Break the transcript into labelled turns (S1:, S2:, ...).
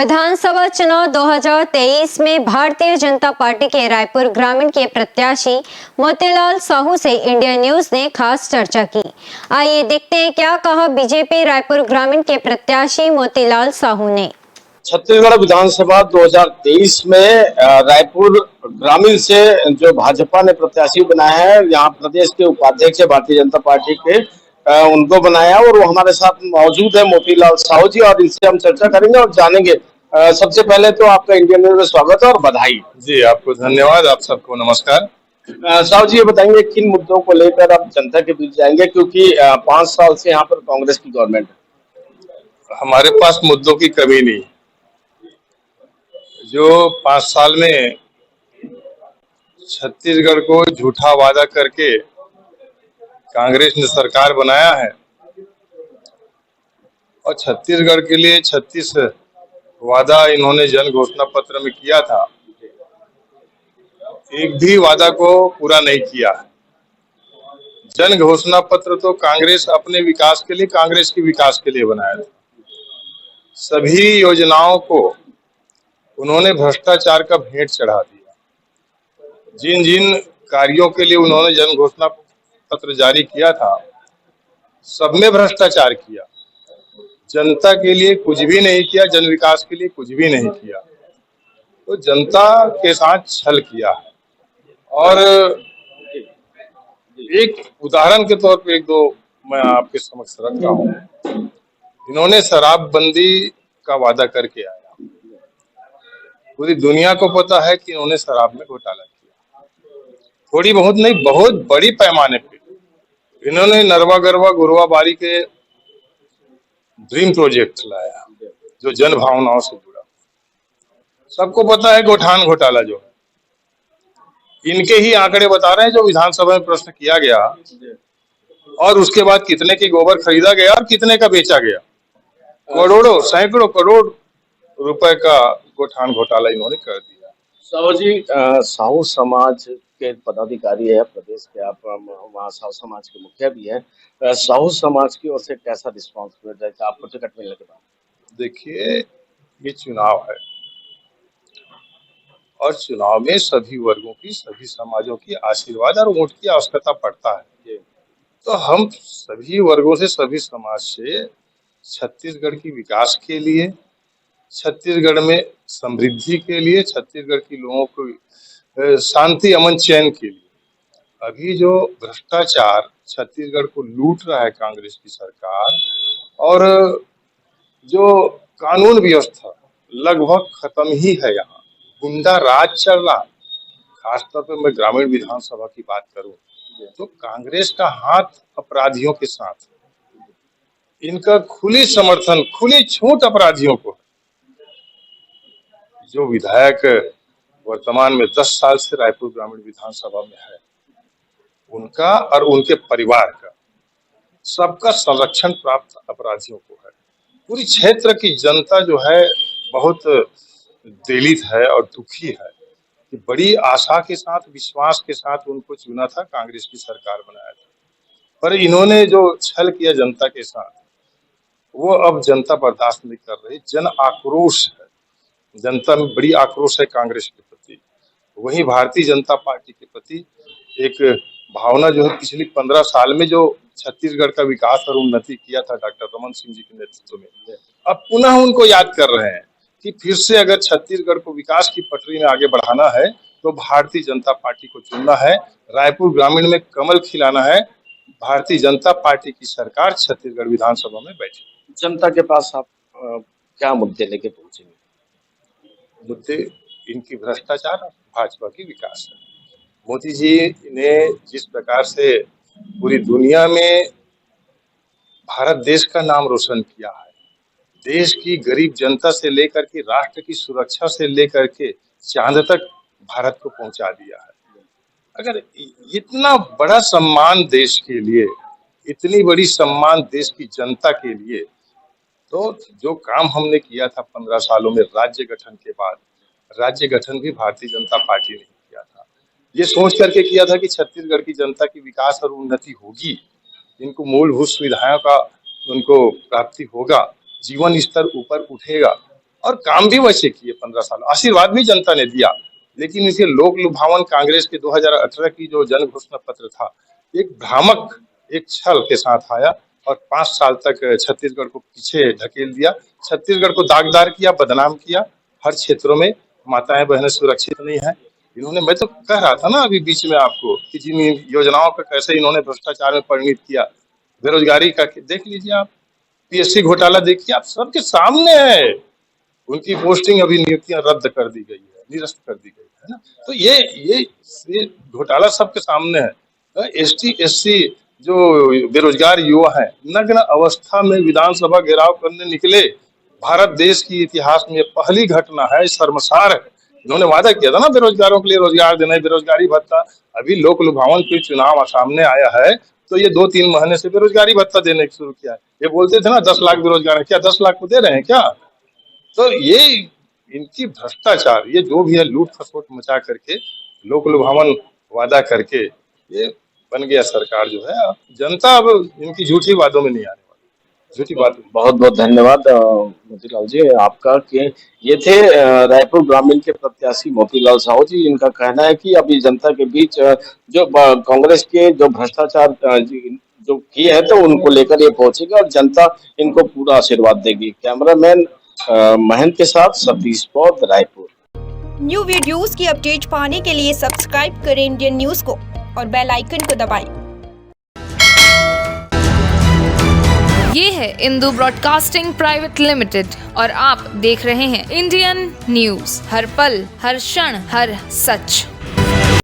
S1: विधानसभा चुनाव 2023 में भारतीय जनता पार्टी के रायपुर ग्रामीण के प्रत्याशी मोतीलाल साहू से इंडिया न्यूज ने खास चर्चा की। आइए देखते हैं क्या कहा बीजेपी रायपुर ग्रामीण के प्रत्याशी मोतीलाल साहू ने।
S2: छत्तीसगढ़ विधानसभा 2023 में रायपुर ग्रामीण से जो भाजपा ने प्रत्याशी बनाया है, यहाँ प्रदेश के उपाध्यक्ष भारतीय जनता पार्टी के उनको बनाया और वो हमारे साथ मौजूद है मोतीलाल साहू जी, और इनसे हम चर्चा करेंगे और जानेंगे। सबसे पहले तो आपका इंडिया न्यूज में स्वागत है और बधाई।
S3: जी, आपको धन्यवाद। आप सबको नमस्कार।
S2: साहू जी, ये बताएंगे किन मुद्दों को लेकर आप जनता के बीच जाएंगे, क्योंकि 5 साल से यहाँ पर कांग्रेस की गवर्नमेंट है।
S3: हमारे पास मुद्दों की कमी नहीं। जो 5 साल में छत्तीसगढ़ को झूठा वादा करके कांग्रेस ने सरकार बनाया है और छत्तीसगढ़ के लिए 36 वादा इन्होंने जन घोषणा पत्र में किया था, एक भी वादा को पूरा नहीं किया। जन घोषणा पत्र तो कांग्रेस अपने विकास के लिए, कांग्रेस के विकास के लिए बनाया था। सभी योजनाओं को उन्होंने भ्रष्टाचार का भेंट चढ़ा दिया। जिन जिन कार्यों के लिए उन्होंने जन घोषणा पत्र जारी किया था, सब में भ्रष्टाचार किया। जनता के लिए कुछ भी नहीं किया, जन विकास के लिए कुछ भी नहीं किया, तो जनता के साथ छल किया। और एक उदाहरण के तौर पे एक दो मैं आपके समक्ष रख रहा हूँ। इन्होंने शराबबंदी का वादा करके आया। पूरी दुनिया को पता है कि इन्होंने शराब में घोटाला किया। थोड़ी बहुत नहीं, बहुत बड़ी पैमाने पे इन्होंने नरवा गरवा गुरवा बारी के ड्रीम प्रोजेक्ट लाया, जो जन भावनाओं से जुड़ा। सबको पता है गोठान घोटाला जो है, इनके ही आंकड़े बता रहे हैं, जो विधानसभा में प्रश्न किया गया और उसके बाद कितने की गोबर खरीदा गया और कितने का बेचा गया। करोड़ों, सैकड़ों करोड़ रुपए का गोठान घोटाला इन्होंने कर दिया।
S2: साहू जी, साहू समाज के पदाधिकारी है प्रदेश के, आप वहाँ साहू समाज के मुखिया भी है। साहू समाज की ओर से कैसा रिस्पांस मिल रहा है आपको टिकट मिलने के बाद?
S3: देखिए, ये चुनाव है और चुनाव में सभी वर्गों की, सभी समाजों की आशीर्वाद और वोट की आवश्यकता पड़ता है। तो हम सभी वर्गों से, सभी समाज से छत्तीसगढ़ की विकास के लिए, छत्तीसगढ़ में समृद्धि के लिए, छत्तीसगढ़ के लोगों को शांति, अमन, चैन के लिए। अभी जो भ्रष्टाचार छत्तीसगढ़ को लूट रहा है कांग्रेस की सरकार, और जो कानून व्यवस्था लगभग खत्म ही है, यहाँ गुंडा राज चल रहा। खासतौर पर मैं ग्रामीण विधानसभा की बात करूं तो कांग्रेस का हाथ अपराधियों के साथ, इनका खुली समर्थन, खुली छूट अपराधियों को। जो विधायक वर्तमान में 10 साल से रायपुर ग्रामीण विधानसभा में है, उनका और उनके परिवार का, सबका संरक्षण प्राप्त अपराधियों को है। पूरी क्षेत्र की जनता जो है बहुत दलित है और दुखी है कि बड़ी आशा के साथ, विश्वास के साथ उनको चुना था, कांग्रेस की सरकार बनाया था, पर इन्होंने जो छल किया जनता के साथ, वो अब जनता बर्दाश्त नहीं कर रही। जन आक्रोश है, जनता में बड़ी आक्रोश है कांग्रेस के प्रति। वहीं भारतीय जनता पार्टी के प्रति एक भावना जो है, पिछली 15 साल में जो छत्तीसगढ़ का विकास और उन्नति किया था डॉक्टर रमन सिंह जी के नेतृत्व में, अब पुनः उनको याद कर रहे हैं कि फिर से अगर छत्तीसगढ़ को विकास की पटरी में आगे बढ़ाना है तो भारतीय जनता पार्टी को चुनना है। रायपुर ग्रामीण में कमल खिलाना है। भारतीय जनता पार्टी की सरकार छत्तीसगढ़ विधानसभा में बैठी।
S2: जनता के पास आप क्या मुद्दे लेके पहुंचेंगे?
S3: मुद्दे इनकी भ्रष्टाचार, भाजपा की विकास है। मोदी जी ने जिस प्रकार से पूरी दुनिया में भारत देश का नाम रोशन किया है, देश की गरीब जनता से लेकर के राष्ट्र की सुरक्षा से लेकर के चांद तक भारत को पहुंचा दिया है। अगर इतना बड़ा सम्मान देश के लिए, इतनी बड़ी सम्मान देश की जनता के लिए, तो जो काम हमने किया था 15 सालों में राज्य गठन के बाद, राज्य गठन भी भारतीय जनता पार्टी ने किया था। ये सोच करके किया था कि छत्तीसगढ़ की जनता की विकास और उन्नति होगी, इनको मूलभूत सुविधाओं का उनको प्राप्ति होगा, जीवन स्तर ऊपर उठेगा। और काम भी वैसे किए 15 साल, आशीर्वाद भी जनता ने दिया। लेकिन इसे लोक लुभावन कांग्रेस के 2018 की जो जन घोषणा पत्र था, एक भ्रामक, एक छल के साथ आया और 5 साल तक छत्तीसगढ़ को पीछे ढकेल दिया, छत्तीसगढ़ को दागदार किया, बदनाम किया। हर क्षेत्रों में माताएं बहनें सुरक्षित नहीं है। इन्होंने, मैं तो कह रहा था ना अभी बीच में आपको कि जिन योजनाओं का कैसे इन्होंने भ्रष्टाचार में परिणित किया, बेरोजगारी का देख लीजिए आप, पीएससी घोटाला देखिए आप, सबके सामने है। उनकी पोस्टिंग, अभी नियुक्तियां रद्द कर दी गई है, निरस्त कर दी गई है ना। तो ये घोटाला सबके सामने है। एसटी एससी जो बेरोजगार युवा हैं, नग्न अवस्था में विधानसभा घेराव करने निकले, भारत देश की इतिहास में पहली घटना है, शर्मसार है। इन्होंने वादा किया था ना बेरोजगारों के लिए रोजगार देना है, बेरोजगारी भत्ता। अभी लोक लुभावन के चुनाव सामने आया है तो ये 2-3 महीने से बेरोजगारी भत्ता देने की शुरू किया है। ये बोलते थे ना 10 लाख बेरोजगार है, क्या 10 लाख को दे रहे हैं क्या? तो ये इनकी भ्रष्टाचार, ये जो भी है लूट खसोट मचा करके, लोक लुभावन वादा करके ये बन गया सरकार जो है। अब जनता अब इनकी झूठी वादों में नहीं आने वाली, झूठी बात।
S2: बहुत बहुत धन्यवाद मोतीलाल जी आपका कि ये थे रायपुर ग्रामीण के प्रत्याशी मोतीलाल साहू जी। इनका कहना है कि अभी जनता के बीच जो कांग्रेस के जो भ्रष्टाचार जो किए हैं तो उनको लेकर ये पहुंचेगा और जनता इनको पूरा आशीर्वाद देगी। कैमरामैन महेंद्र के साथ सतीश पौध, रायपुर।
S4: न्यू वीडियोस की अपडेट पाने के लिए सब्सक्राइब करें इंडियन न्यूज को और बेल आइकन को दबाएं।
S5: ये है इंदू ब्रॉडकास्टिंग प्राइवेट लिमिटेड और आप देख रहे हैं इंडियन न्यूज, हर पल, हर क्षण, हर सच।